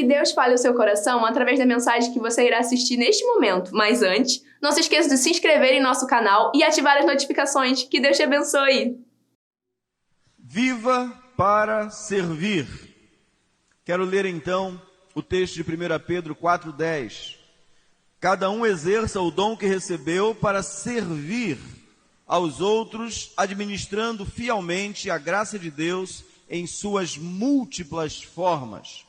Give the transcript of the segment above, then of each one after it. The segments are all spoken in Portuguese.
que Deus fale ao seu coração através da mensagem que você irá assistir neste momento. Mas antes, não se esqueça de se inscrever em nosso canal e ativar as notificações. Que Deus te abençoe! Viva para servir. Quero ler então o texto de 1 Pedro 4,10. Cada um exerça o dom que recebeu para servir aos outros, administrando fielmente a graça de Deus em suas múltiplas formas.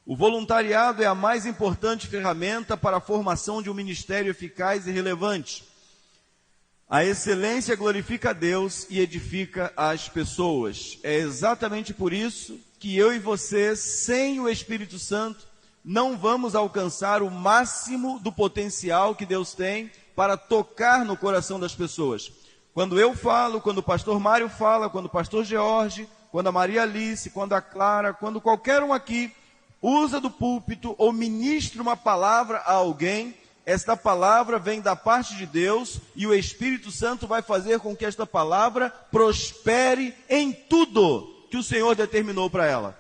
O voluntariado é a mais importante ferramenta para a formação de um ministério eficaz e relevante. A excelência glorifica a Deus e edifica as pessoas. É exatamente por isso que eu e você, sem o Espírito Santo, não vamos alcançar o máximo do potencial que Deus tem para tocar no coração das pessoas. Quando eu falo, quando o pastor Mário fala, quando o pastor George, quando a Maria Alice, quando a Clara, quando qualquer um aqui usa do púlpito ou ministra uma palavra a alguém, esta palavra vem da parte de Deus e o Espírito Santo vai fazer com que esta palavra prospere em tudo que o Senhor determinou para ela.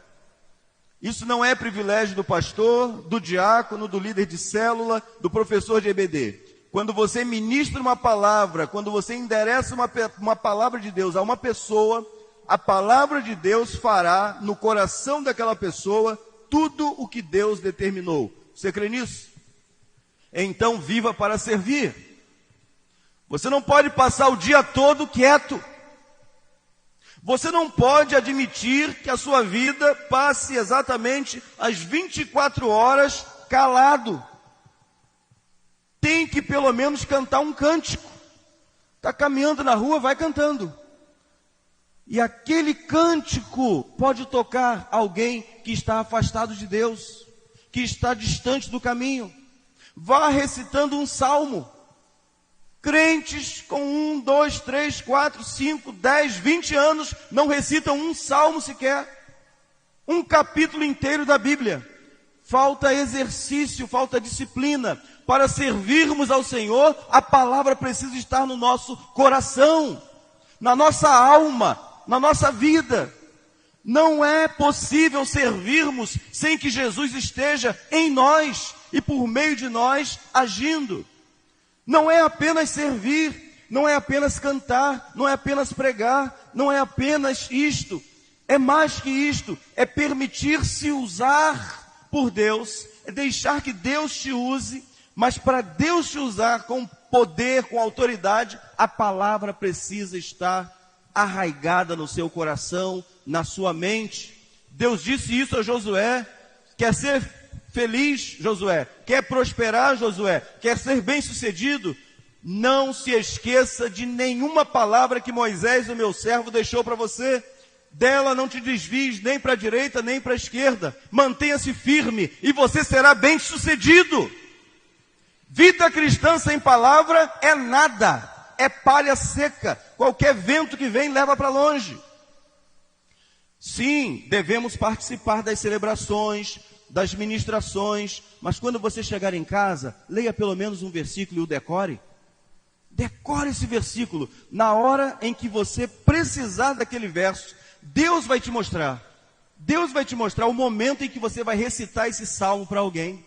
Isso não é privilégio do pastor, do diácono, do líder de célula, do professor de EBD. Quando você ministra uma palavra, quando você endereça uma palavra de Deus a uma pessoa, a palavra de Deus fará no coração daquela pessoa tudo o que Deus determinou. Você crê nisso? Então viva para servir. Você não pode passar o dia todo quieto. Você não pode admitir que a sua vida passe exatamente as 24 horas calado. Tem que pelo menos cantar um cântico. Está caminhando na rua, vai cantando. E aquele cântico pode tocar alguém que está afastado de Deus, que está distante do caminho. Vá recitando um salmo. Crentes com 1, 2, 3, 4, 5, 10, 20 anos não recitam um salmo sequer. Um capítulo inteiro da Bíblia. Falta exercício, falta disciplina. Para servirmos ao Senhor, a palavra precisa estar no nosso coração, na nossa alma, na nossa vida. Não é possível servirmos sem que Jesus esteja em nós e por meio de nós agindo. Não é apenas servir, não é apenas cantar, não é apenas pregar, não é apenas isto. É mais que isto, é permitir-se usar por Deus, é deixar que Deus te use. Mas para Deus te usar com poder, com autoridade, a palavra precisa estar arraigada no seu coração, na sua mente. Deus disse isso a Josué. Quer ser feliz, Josué? Quer prosperar, Josué? Quer ser bem-sucedido? Não se esqueça de nenhuma palavra que Moisés, o meu servo, deixou para você. Dela não te desvies nem para a direita, nem para a esquerda. Mantenha-se firme e você será bem-sucedido. Vida cristã sem palavra é nada, é palha seca. Qualquer vento que vem leva para longe. Sim, devemos participar das celebrações, das ministrações, mas quando você chegar em casa, leia pelo menos um versículo e o decore. Decore esse versículo. Na hora em que você precisar daquele verso, Deus vai te mostrar. Deus vai te mostrar o momento em que você vai recitar esse salmo para alguém.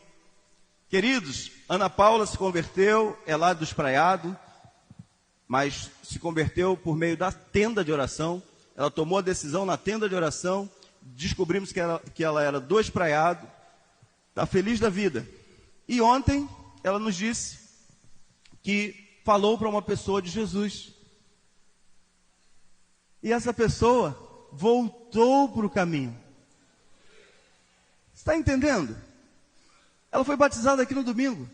Queridos, Ana Paula se converteu, é lá do Espraiado, mas se converteu por meio da tenda de oração. Ela tomou a decisão na tenda de oração, descobrimos que ela era do Espraiado, está feliz da vida. E ontem ela nos disse que falou para uma pessoa de Jesus. E essa pessoa voltou para o caminho. Está entendendo? Ela foi batizada aqui no domingo.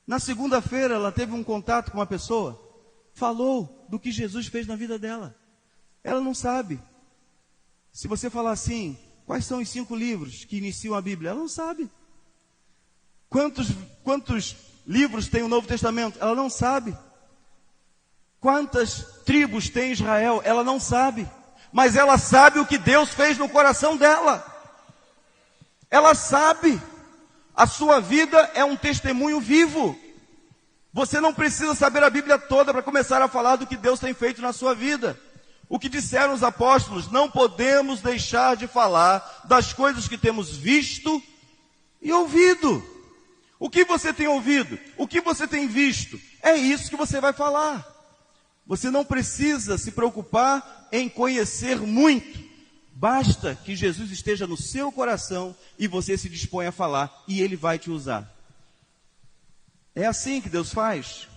Na segunda-feira ela teve um contato com uma pessoa, falou do que Jesus fez na vida dela. Ela não sabe. Se você falar assim, quais são os 5 livros que iniciam a Bíblia? Ela não sabe. Quantos livros tem o Novo Testamento? Ela não sabe. Quantas tribos tem Israel? Ela não sabe. Mas ela sabe o que Deus fez no coração dela. Ela sabe. A sua vida é um testemunho vivo. Você não precisa saber a Bíblia toda para começar a falar do que Deus tem feito na sua vida. O que disseram os apóstolos: não podemos deixar de falar das coisas que temos visto e ouvido. O que você tem ouvido? O que você tem visto? É isso que você vai falar. Você não precisa se preocupar em conhecer muito. Basta que Jesus esteja no seu coração e você se dispõe a falar, e Ele vai te usar. É assim que Deus faz.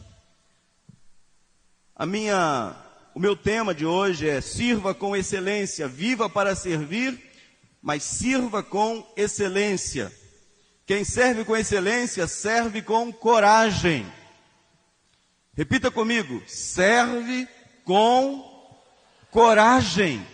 O meu tema de hoje é: sirva com excelência. Viva para servir, mas sirva com excelência. Quem serve com excelência, serve com coragem. Repita comigo: serve com coragem.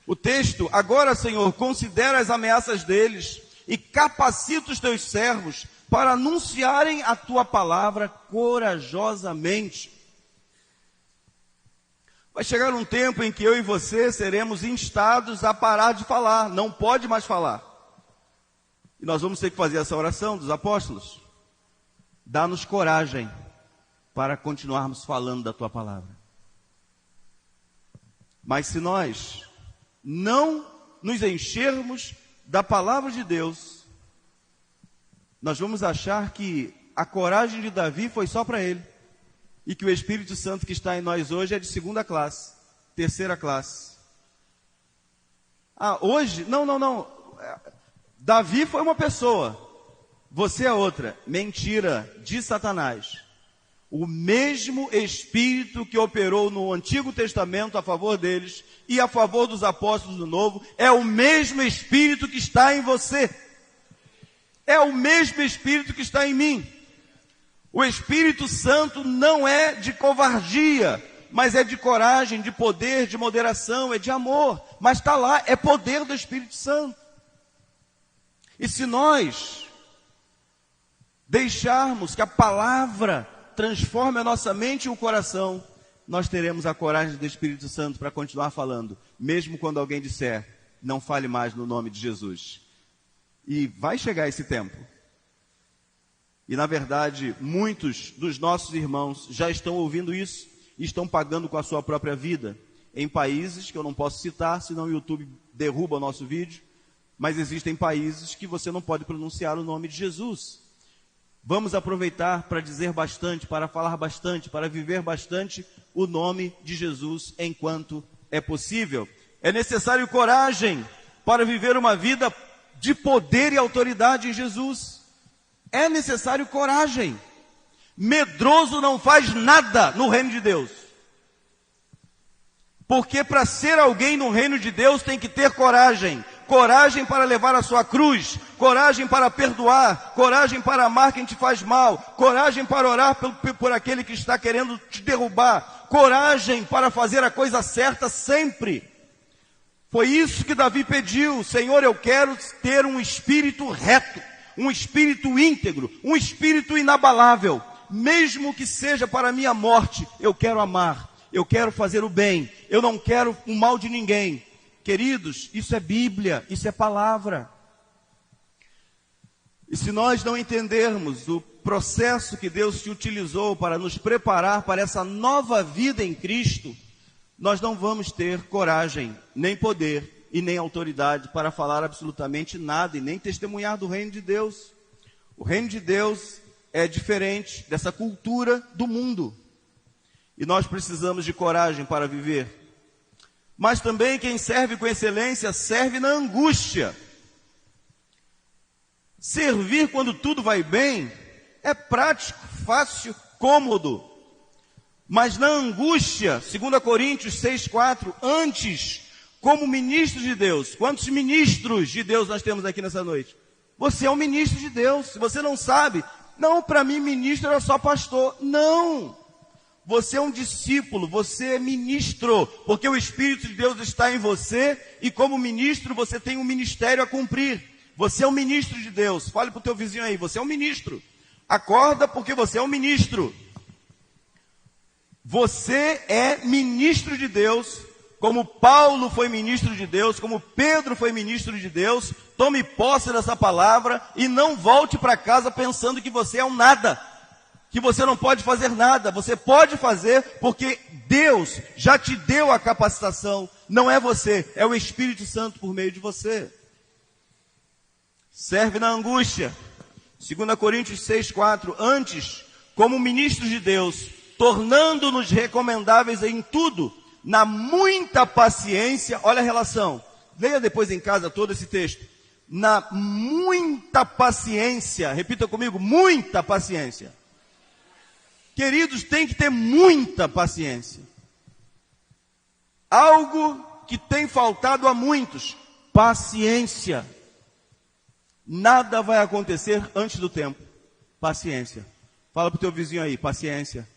O texto: agora, Senhor, considera as ameaças deles e capacita os teus servos para anunciarem a tua palavra corajosamente. Vai chegar um tempo em que eu e você seremos instados a parar de falar, não pode mais falar. E nós vamos ter que fazer essa oração dos apóstolos: dá-nos coragem para continuarmos falando da tua palavra. Mas se nós não nos enchermos da palavra de Deus, nós vamos achar que a coragem de Davi foi só para ele, e que o Espírito Santo que está em nós hoje é de segunda classe, terceira classe. Hoje? Não. Davi foi uma pessoa, você é outra. Mentira de Satanás. O mesmo Espírito que operou no Antigo Testamento a favor deles e a favor dos apóstolos do Novo, é o mesmo Espírito que está em você. É o mesmo Espírito que está em mim. O Espírito Santo não é de covardia, mas é de coragem, de poder, de moderação, é de amor. Mas está lá, é poder do Espírito Santo. E se nós deixarmos que a palavra transforme a nossa mente e o coração, nós teremos a coragem do Espírito Santo para continuar falando, mesmo quando alguém disser: não fale mais no nome de Jesus. E vai chegar esse tempo. E na verdade, muitos dos nossos irmãos já estão ouvindo isso e estão pagando com a sua própria vida em países que eu não posso citar, senão o YouTube derruba o nosso vídeo. Mas existem países que você não pode pronunciar o nome de Jesus. Vamos aproveitar para dizer bastante, para falar bastante, para viver bastante o nome de Jesus enquanto é possível. É necessário coragem para viver uma vida de poder e autoridade em Jesus. É necessário coragem. Medroso não faz nada no reino de Deus. Porque para ser alguém no reino de Deus tem que ter coragem. Coragem para levar a sua cruz, coragem para perdoar, coragem para amar quem te faz mal, coragem para orar por aquele que está querendo te derrubar, coragem para fazer a coisa certa sempre. Foi isso que Davi pediu: Senhor, eu quero ter um espírito reto, um espírito íntegro, um espírito inabalável, mesmo que seja para a minha morte. Eu quero amar, eu quero fazer o bem, eu não quero o mal de ninguém. Queridos, isso é Bíblia, isso é palavra. E se nós não entendermos o processo que Deus te utilizou para nos preparar para essa nova vida em Cristo, nós não vamos ter coragem, nem poder e nem autoridade para falar absolutamente nada e nem testemunhar do reino de Deus. O reino de Deus é diferente dessa cultura do mundo. E nós precisamos de coragem para viver. Mas também quem serve com excelência serve na angústia. Servir quando tudo vai bem é prático, fácil, cômodo. Mas na angústia, 2 Coríntios 6,4, antes, como ministro de Deus. Quantos ministros de Deus nós temos aqui nessa noite? Você é um ministro de Deus. Se você não sabe, não, para mim ministro era só pastor. Não! Você é um discípulo, você é ministro, porque o Espírito de Deus está em você e como ministro você tem um ministério a cumprir. Você é um ministro de Deus. Fale para o teu vizinho aí, você é um ministro. Acorda porque você é um ministro. Você é ministro de Deus, como Paulo foi ministro de Deus, como Pedro foi ministro de Deus. Tome posse dessa palavra e não volte para casa pensando que você é um nada. que você não pode fazer nada. Você pode fazer porque Deus já te deu a capacitação. Não é você, é o Espírito Santo por meio de você. Serve na angústia. 2 Coríntios 6,4. Antes, como ministros de Deus, tornando-nos recomendáveis em tudo, na muita paciência. Olha a relação. Leia depois em casa todo esse texto. Na muita paciência. Repita comigo, muita paciência. Queridos, tem que ter muita paciência. Algo que tem faltado a muitos. Paciência. Nada vai acontecer antes do tempo. Paciência. Fala para o teu vizinho aí, paciência.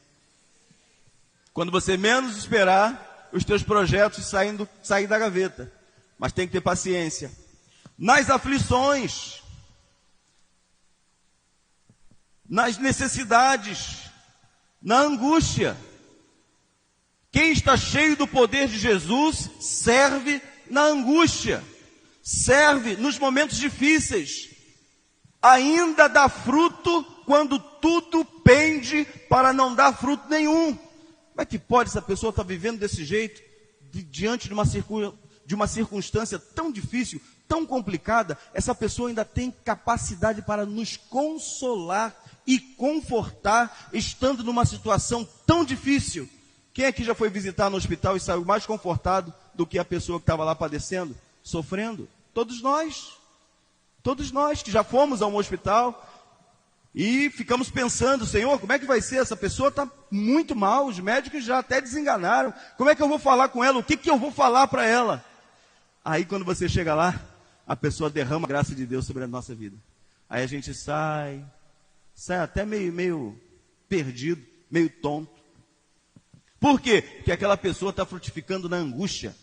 Quando você menos esperar, os teus projetos saem da gaveta. Mas tem que ter paciência. Nas aflições, nas necessidades, na angústia. Quem está cheio do poder de Jesus, serve na angústia. Serve nos momentos difíceis. Ainda dá fruto quando tudo pende para não dar fruto nenhum. Como é que pode essa pessoa estar vivendo desse jeito, diante de uma circunstância tão difícil, tão complicada? Essa pessoa ainda tem capacidade para nos consolar e confortar, estando numa situação tão difícil. Quem aqui já foi visitar no hospital e saiu mais confortado do que a pessoa que estava lá padecendo, sofrendo? Todos nós que já fomos a um hospital e ficamos pensando, Senhor, como é que vai ser? Essa pessoa está muito mal, os médicos já até desenganaram. Como é que eu vou falar com ela? O que eu vou falar para ela? Aí quando você chega lá, a pessoa derrama a graça de Deus sobre a nossa vida. Aí a gente sai até meio perdido, meio tonto. Por quê? Porque aquela pessoa está frutificando na angústia.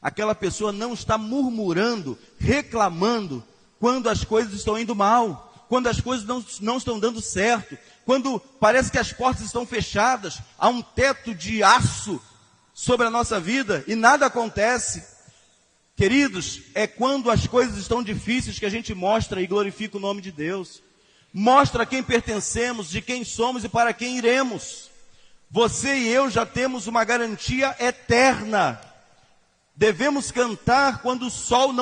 Aquela pessoa não está murmurando, reclamando, quando as coisas estão indo mal, quando as coisas não estão dando certo, quando parece que as portas estão fechadas, há um teto de aço sobre a nossa vida e nada acontece. Queridos, é quando as coisas estão difíceis que a gente mostra e glorifica o nome de Deus. Mostra a quem pertencemos, de quem somos e para quem iremos. Você e eu já temos uma garantia eterna. Devemos cantar quando o sol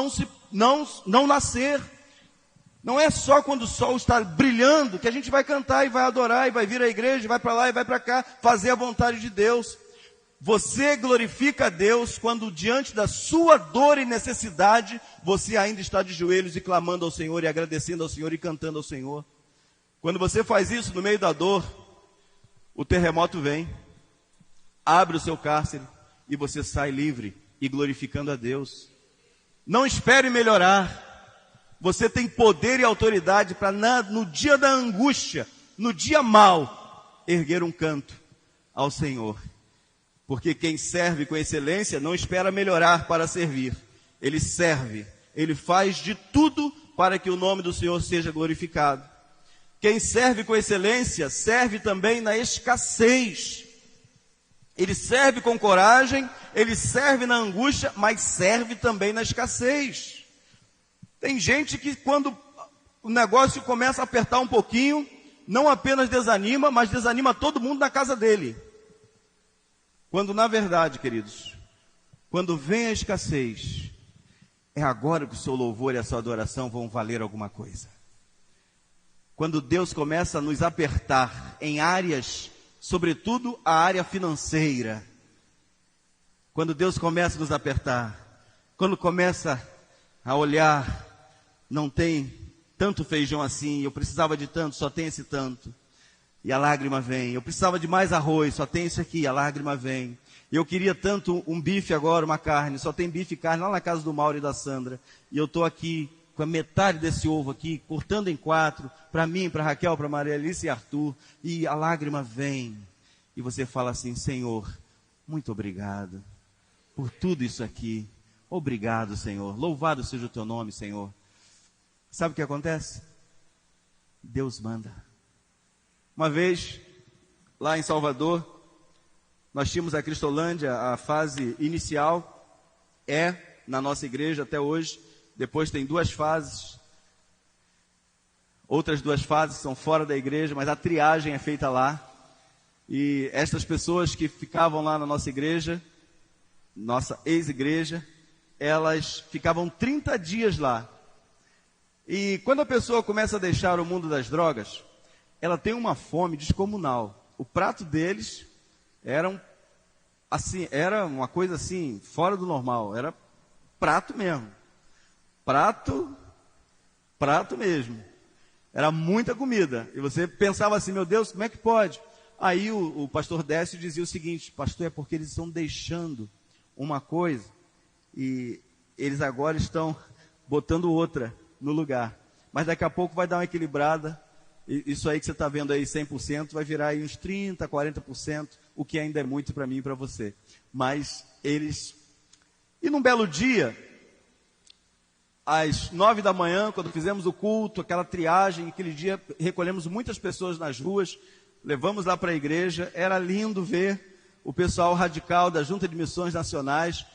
não nascer. Não é só quando o sol está brilhando que a gente vai cantar e vai adorar e vai vir à igreja, vai para lá e vai para cá, fazer a vontade de Deus. Você glorifica a Deus quando diante da sua dor e necessidade, você ainda está de joelhos e clamando ao Senhor e agradecendo ao Senhor e cantando ao Senhor. Quando você faz isso no meio da dor, o terremoto vem, abre o seu cárcere e você sai livre e glorificando a Deus. Não espere melhorar. Você tem poder e autoridade para no dia da angústia, no dia mau, erguer um canto ao Senhor. Porque quem serve com excelência não espera melhorar para servir. Ele serve, ele faz de tudo para que o nome do Senhor seja glorificado. Quem serve com excelência, serve também na escassez. Ele serve com coragem, ele serve na angústia, mas serve também na escassez. Tem gente que quando o negócio começa a apertar um pouquinho, não apenas desanima, mas desanima todo mundo na casa dele. Quando na verdade, queridos, quando vem a escassez, é agora que o seu louvor e a sua adoração vão valer alguma coisa. Quando Deus começa a nos apertar em áreas, sobretudo a área financeira. Quando Deus começa a nos apertar, quando começa a olhar, não tem tanto feijão assim, eu precisava de tanto, só tem esse tanto. E a lágrima vem. Eu precisava de mais arroz, só tem isso aqui, a lágrima vem. Eu queria tanto um bife agora, uma carne, só tem bife e carne lá na casa do Mauro e da Sandra. E eu estou aqui com a metade desse ovo aqui, cortando em 4, para mim, para Raquel, para Maria Alice e Arthur. E a lágrima vem. E você fala assim, Senhor, muito obrigado por tudo isso aqui. Obrigado, Senhor. Louvado seja o teu nome, Senhor. Sabe o que acontece? Deus manda. Uma vez, lá em Salvador, nós tínhamos a Cristolândia, a fase inicial, na nossa igreja até hoje. Depois tem 2 fases. Outras 2 fases são fora da igreja, mas a triagem é feita lá. E estas pessoas que ficavam lá na nossa igreja, nossa ex-igreja, elas ficavam 30 dias lá. E quando a pessoa começa a deixar o mundo das drogas, ela tem uma fome descomunal. O prato deles era uma coisa assim, fora do normal. Era prato mesmo. Prato mesmo. Era muita comida. E você pensava assim, meu Deus, como é que pode? Aí o pastor Décio dizia o seguinte, pastor, é porque eles estão deixando uma coisa e eles agora estão botando outra no lugar. Mas daqui a pouco vai dar uma equilibrada. Isso aí que você está vendo aí, 100%, vai virar aí uns 30%, 40%, o que ainda é muito para mim e para você. Mas eles... E num belo dia, às 9 da manhã, quando fizemos o culto, aquela triagem, aquele dia recolhemos muitas pessoas nas ruas, levamos lá para a igreja, era lindo ver o pessoal radical da Junta de Missões Nacionais,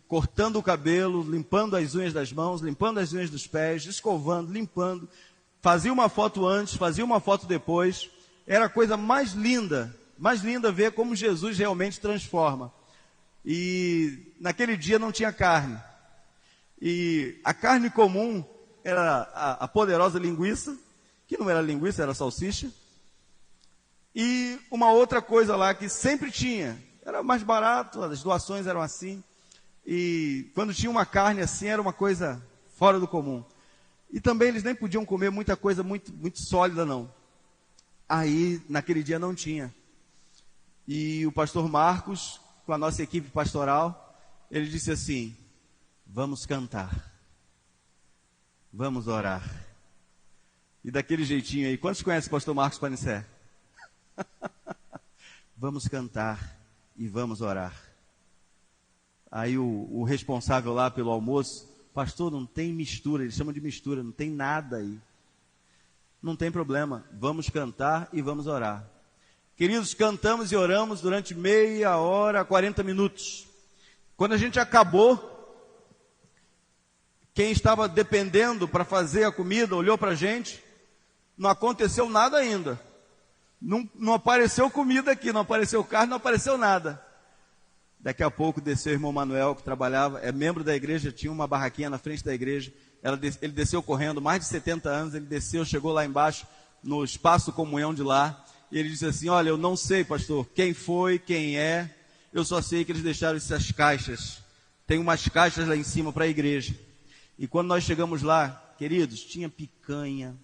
cortando o cabelo, limpando as unhas das mãos, limpando as unhas dos pés, escovando, limpando, fazia uma foto antes, fazia uma foto depois, era a coisa mais linda ver como Jesus realmente transforma. E naquele dia não tinha carne. E a carne comum era a poderosa linguiça, que não era linguiça, era salsicha. E uma outra coisa lá que sempre tinha, era mais barato, as doações eram assim. E quando tinha uma carne assim, era uma coisa fora do comum. E também eles nem podiam comer muita coisa muito, muito sólida, não. Aí, naquele dia não tinha. E o pastor Marcos, com a nossa equipe pastoral, ele disse assim, vamos cantar, vamos orar. E daquele jeitinho aí, quantos conhecem o pastor Marcos Panicé? Vamos cantar e vamos orar. Aí o responsável lá pelo almoço, pastor, não tem mistura, eles chamam de mistura, não tem nada aí. Não tem problema, vamos cantar e vamos orar. Queridos, cantamos e oramos durante meia hora, 40 minutos. Quando a gente acabou, quem estava dependendo para fazer a comida, olhou para a gente, não aconteceu nada ainda. Não apareceu comida aqui, não apareceu carne, não apareceu nada. Daqui a pouco desceu o irmão Manuel, que trabalhava, é membro da igreja, tinha uma barraquinha na frente da igreja. Ele desceu correndo, mais de 70 anos, ele desceu, chegou lá embaixo, no espaço comunhão de lá, e ele disse assim, olha, eu não sei, pastor, quem foi, quem é, eu só sei que eles deixaram essas caixas. Tem umas caixas lá em cima para a igreja. E quando nós chegamos lá, queridos, tinha picanha.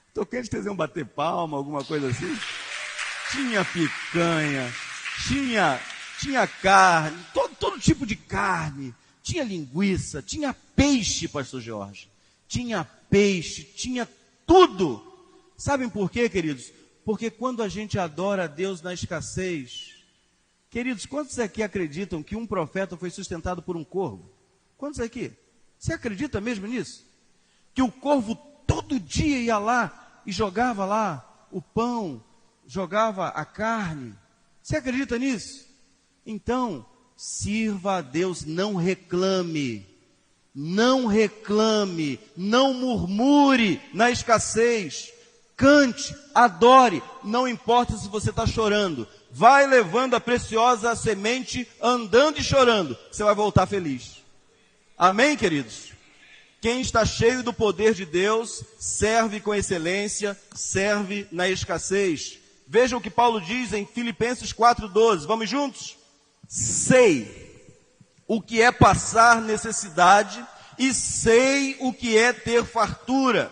Estou querendo fazer bater palma, alguma coisa assim. Tinha picanha, tinha carne, todo tipo de carne, tinha linguiça, tinha peixe, pastor Jorge, tinha peixe, tinha tudo. Sabem por quê, queridos? Porque quando a gente adora a Deus na escassez, queridos, quantos aqui acreditam que um profeta foi sustentado por um corvo? Quantos aqui? Você acredita mesmo nisso? Que o corvo todo dia ia lá e jogava lá o pão, jogava a carne. Você acredita nisso? Então, sirva a Deus, não reclame, não murmure na escassez, cante, adore, não importa se você está chorando, vai levando a preciosa semente, andando e chorando, você vai voltar feliz. Amém, queridos? Quem está cheio do poder de Deus, serve com excelência, serve na escassez. Veja o que Paulo diz em Filipenses 4,12. Vamos juntos? Sei o que é passar necessidade e sei o que é ter fartura.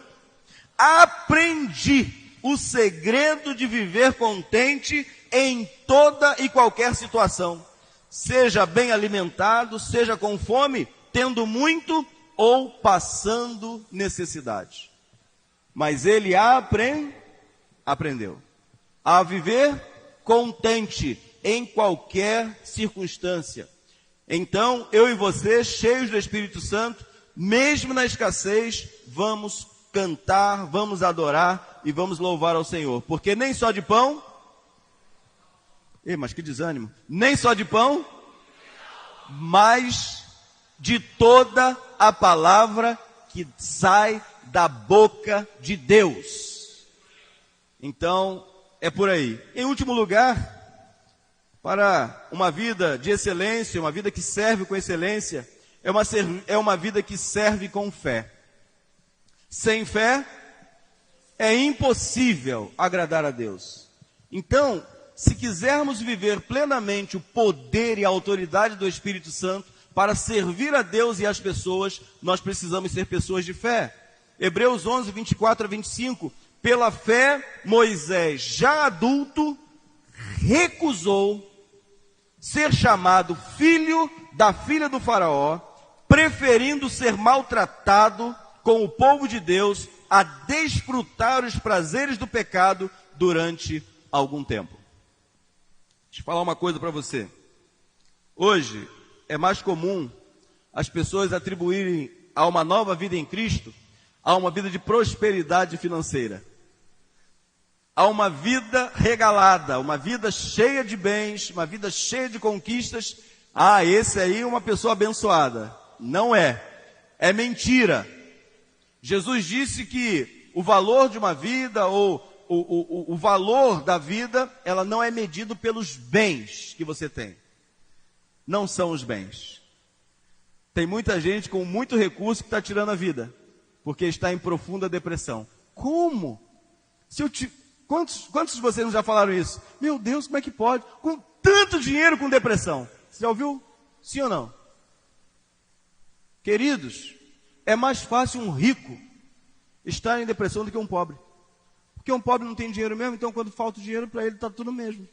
Aprendi o segredo de viver contente em toda e qualquer situação. Seja bem alimentado, seja com fome, tendo muito ou passando necessidade. Mas ele aprendeu a viver contente em qualquer circunstância. Então, eu e você, cheios do Espírito Santo, mesmo na escassez, vamos cantar, vamos adorar e vamos louvar ao Senhor. Porque nem só de pão... mas que desânimo! Nem só de pão, mas de toda a palavra que sai da boca de Deus. Então, é por aí. Em último lugar, para uma vida de excelência, uma vida que serve com excelência, é uma vida que serve com fé. Sem fé, é impossível agradar a Deus. Então, se quisermos viver plenamente o poder e a autoridade do Espírito Santo para servir a Deus e as pessoas, nós precisamos ser pessoas de fé. Hebreus 11, 24 a 25, pela fé, Moisés, já adulto, recusou ser chamado filho da filha do faraó, preferindo ser maltratado com o povo de Deus a desfrutar os prazeres do pecado durante algum tempo. Deixa eu falar uma coisa para você. Hoje é mais comum as pessoas atribuírem a uma nova vida em Cristo a uma vida de prosperidade financeira, a uma vida regalada, uma vida cheia de bens, uma vida cheia de conquistas. Ah, esse aí é uma pessoa abençoada. Não é. É mentira. Jesus disse que o valor de uma vida, ou o valor da vida, ela não é medido pelos bens que você tem. Não são os bens. Tem muita gente com muito recurso que está tirando a vida, porque está em profunda depressão. Como? Quantos de vocês já falaram isso? Meu Deus, como é que pode? Com tanto dinheiro com depressão. Você já ouviu? Sim ou não? Queridos, é mais fácil um rico estar em depressão do que um pobre. Porque um pobre não tem dinheiro mesmo, então quando falta o dinheiro para ele está tudo mesmo.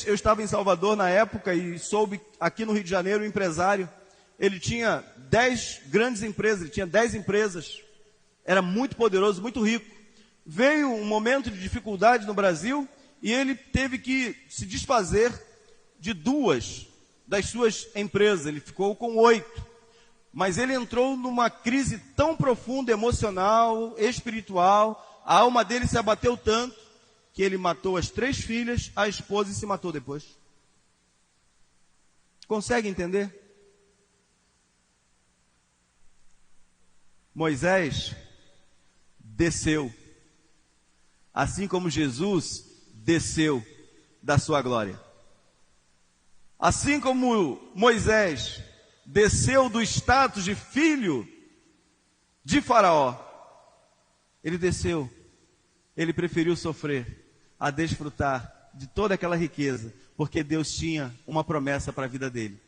Eu estava em Salvador na época e soube aqui no Rio de Janeiro um empresário, ele tinha 10 grandes empresas, ele tinha 10 empresas, era muito poderoso, muito rico. Veio um momento de dificuldade no Brasil e ele teve que se desfazer de 2 das suas empresas, ele ficou com 8. Mas ele entrou numa crise tão profunda, emocional, espiritual, a alma dele se abateu tanto, que ele matou as 3 filhas, a esposa e se matou depois. Consegue entender? Moisés desceu, assim como Jesus desceu da sua glória. Assim como Moisés desceu do status de filho de Faraó, ele desceu, ele preferiu sofrer a desfrutar de toda aquela riqueza, porque Deus tinha uma promessa para a vida dele.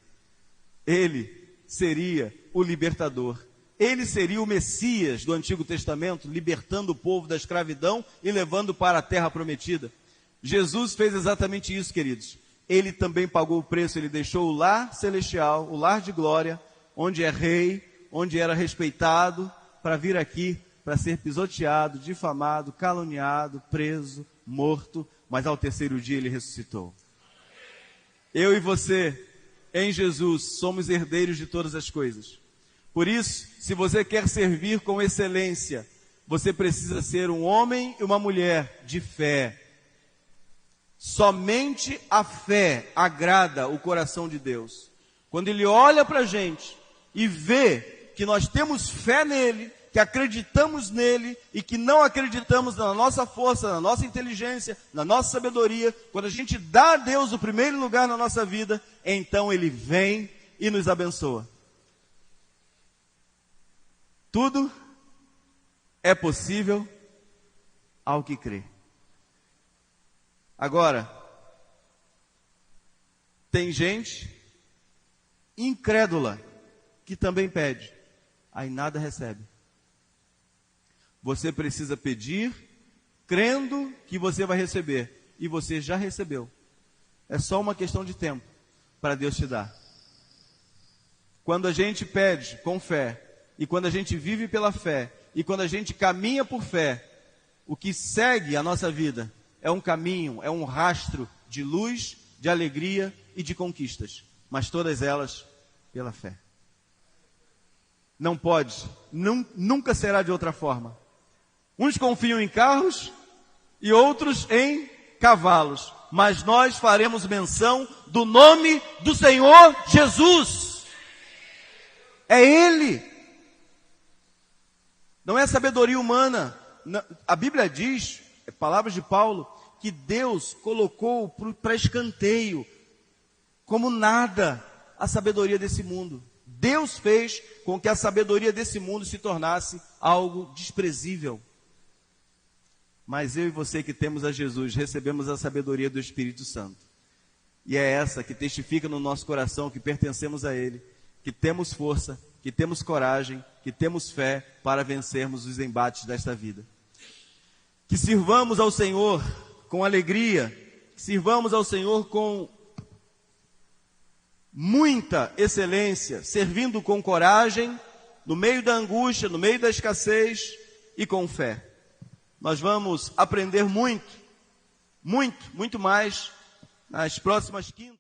Ele seria o libertador, ele seria o Messias do Antigo Testamento, libertando o povo da escravidão e levando para a terra prometida. Jesus fez exatamente isso, queridos. Ele também pagou o preço, ele deixou o lar celestial, o lar de glória, onde é rei, onde era respeitado, para vir aqui, para ser pisoteado, difamado, caluniado, preso, morto, mas ao terceiro dia ele ressuscitou. Eu e você, em Jesus, somos herdeiros de todas as coisas. Por isso, se você quer servir com excelência, você precisa ser um homem e uma mulher de fé. Somente a fé agrada o coração de Deus. Quando Ele olha para a gente e vê que nós temos fé nele, que acreditamos nele e que não acreditamos na nossa força, na nossa inteligência, na nossa sabedoria, quando a gente dá a Deus o primeiro lugar na nossa vida, então Ele vem e nos abençoa. Tudo é possível ao que crê. Agora, tem gente incrédula que também pede, aí nada recebe. Você precisa pedir, crendo que você vai receber, e você já recebeu. É só uma questão de tempo para Deus te dar. Quando a gente pede com fé, e quando a gente vive pela fé, e quando a gente caminha por fé, o que segue a nossa vida é um caminho, é um rastro de luz, de alegria e de conquistas, mas todas elas pela fé. Não pode, nunca será de outra forma. Uns confiam em carros e outros em cavalos. mas nós faremos menção do nome do Senhor Jesus. É Ele. Não é sabedoria humana. A Bíblia diz, palavras de Paulo, que Deus colocou para escanteio, como nada, a sabedoria desse mundo. Deus fez com que a sabedoria desse mundo se tornasse algo desprezível. Mas eu e você que temos a Jesus, recebemos a sabedoria do Espírito Santo. E é essa que testifica no nosso coração que pertencemos a Ele, que temos força, que temos coragem, que temos fé para vencermos os embates desta vida. Que sirvamos ao Senhor com alegria, que sirvamos ao Senhor com muita excelência, servindo com coragem, no meio da angústia, no meio da escassez e com fé. Nós vamos aprender muito mais nas próximas quintas.